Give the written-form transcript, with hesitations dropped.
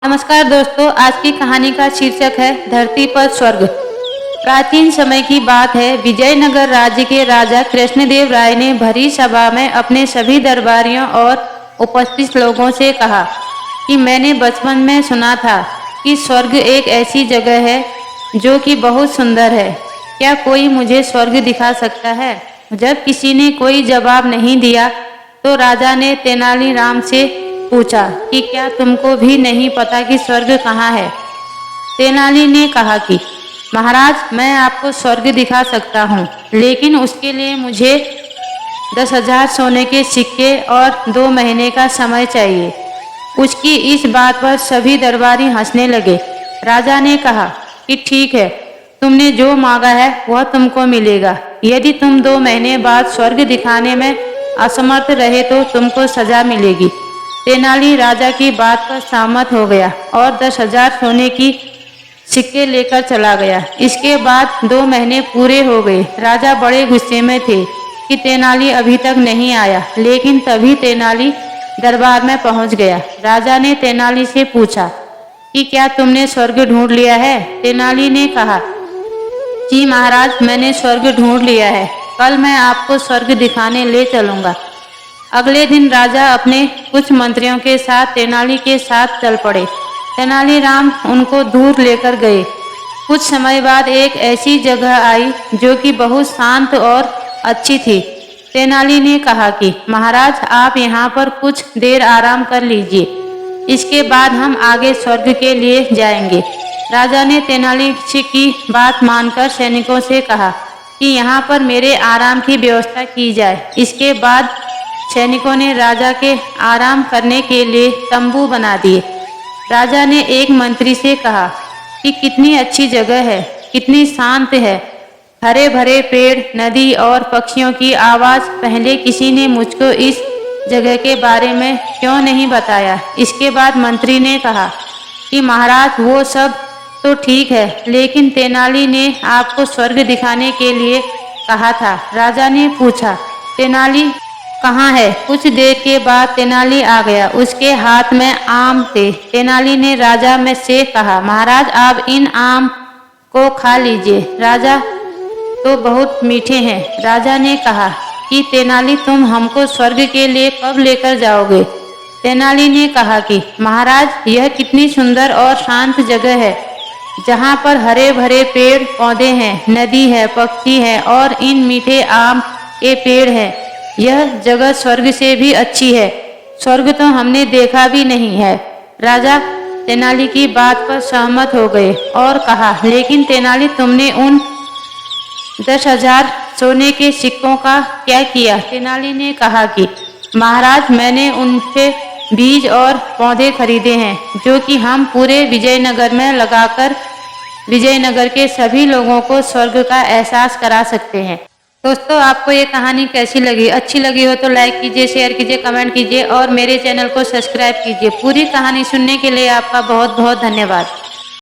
नमस्कार दोस्तों, आज की कहानी का शीर्षक है धरती पर स्वर्ग। प्राचीन समय की बात है। विजयनगर राज्य के राजा कृष्णदेव राय ने भरी सभा में अपने सभी दरबारियों और उपस्थित लोगों से कहा कि मैंने बचपन में सुना था कि स्वर्ग एक ऐसी जगह है जो कि बहुत सुंदर है। क्या कोई मुझे स्वर्ग दिखा सकता है? जब किसी ने कोई जवाब नहीं दिया तो राजा ने तेनालीराम से पूछा कि क्या तुमको भी नहीं पता कि स्वर्ग कहाँ है? तेनाली ने कहा कि महाराज, मैं आपको स्वर्ग दिखा सकता हूँ, लेकिन उसके लिए मुझे 10,000 सोने के सिक्के और 2 महीने का समय चाहिए। उसकी इस बात पर सभी दरबारी हंसने लगे। राजा ने कहा कि ठीक है, तुमने जो मांगा है वह तुमको मिलेगा। यदि तुम 2 महीने बाद स्वर्ग दिखाने में असमर्थ रहे तो तुमको सजा मिलेगी। तेनाली राजा की बात पर सहमत हो गया और 10,000 सोने की सिक्के लेकर चला गया। इसके बाद 2 महीने पूरे हो गए। राजा बड़े गुस्से में थे कि तेनाली अभी तक नहीं आया, लेकिन तभी तेनाली दरबार में पहुंच गया। राजा ने तेनाली से पूछा कि क्या तुमने स्वर्ग ढूंढ लिया है? तेनाली ने कहा, जी महाराज, मैंने स्वर्ग ढूंढ लिया है। कल मैं आपको स्वर्ग दिखाने ले चलूंगा। अगले दिन राजा अपने कुछ मंत्रियों के साथ तेनाली के साथ चल पड़े। तेनालीराम उनको दूर लेकर गए। कुछ समय बाद एक ऐसी जगह आई जो कि बहुत शांत और अच्छी थी। तेनाली ने कहा कि महाराज, आप यहाँ पर कुछ देर आराम कर लीजिए, इसके बाद हम आगे स्वर्ग के लिए जाएंगे। राजा ने तेनाली की बात मानकर सैनिकों से कहा कि यहाँ पर मेरे आराम की व्यवस्था की जाए। इसके बाद सैनिकों ने राजा के आराम करने के लिए तंबू बना दिए। राजा ने एक मंत्री से कहा कि कितनी अच्छी जगह है, कितनी शांत है, हरे भरे पेड़, नदी और पक्षियों की आवाज़। पहले किसी ने मुझको इस जगह के बारे में क्यों नहीं बताया? इसके बाद मंत्री ने कहा कि महाराज, वो सब तो ठीक है, लेकिन तेनाली ने आपको स्वर्ग दिखाने के लिए कहा था। राजा ने पूछा, तेनाली कहाँ है? कुछ देर के बाद तेनाली आ गया। उसके हाथ में आम थे। तेनाली ने राजा में से कहा, महाराज, आप इन आम को खा लीजिए। राजा तो बहुत मीठे हैं। राजा ने कहा कि तेनाली, तुम हमको स्वर्ग के लिए कब लेकर जाओगे? तेनाली ने कहा कि महाराज, यह कितनी सुंदर और शांत जगह है, जहाँ पर हरे भरे पेड़ पौधे हैं, नदी है, पक्षी है और इन मीठे आम के पेड़ हैं। यह जगह स्वर्ग से भी अच्छी है। स्वर्ग तो हमने देखा भी नहीं है। राजा तेनाली की बात पर सहमत हो गए और कहा, लेकिन तेनाली, तुमने उन 10,000 सोने के सिक्कों का क्या किया? तेनाली ने कहा कि महाराज, मैंने उनसे बीज और पौधे खरीदे हैं जो कि हम पूरे विजयनगर में लगाकर विजयनगर के सभी लोगों को स्वर्ग का एहसास करा सकते हैं। दोस्तों, आपको ये कहानी कैसी लगी? अच्छी लगी हो तो लाइक कीजिए, शेयर कीजिए, कमेंट कीजिए और मेरे चैनल को सब्सक्राइब कीजिए। पूरी कहानी सुनने के लिए आपका बहुत बहुत धन्यवाद।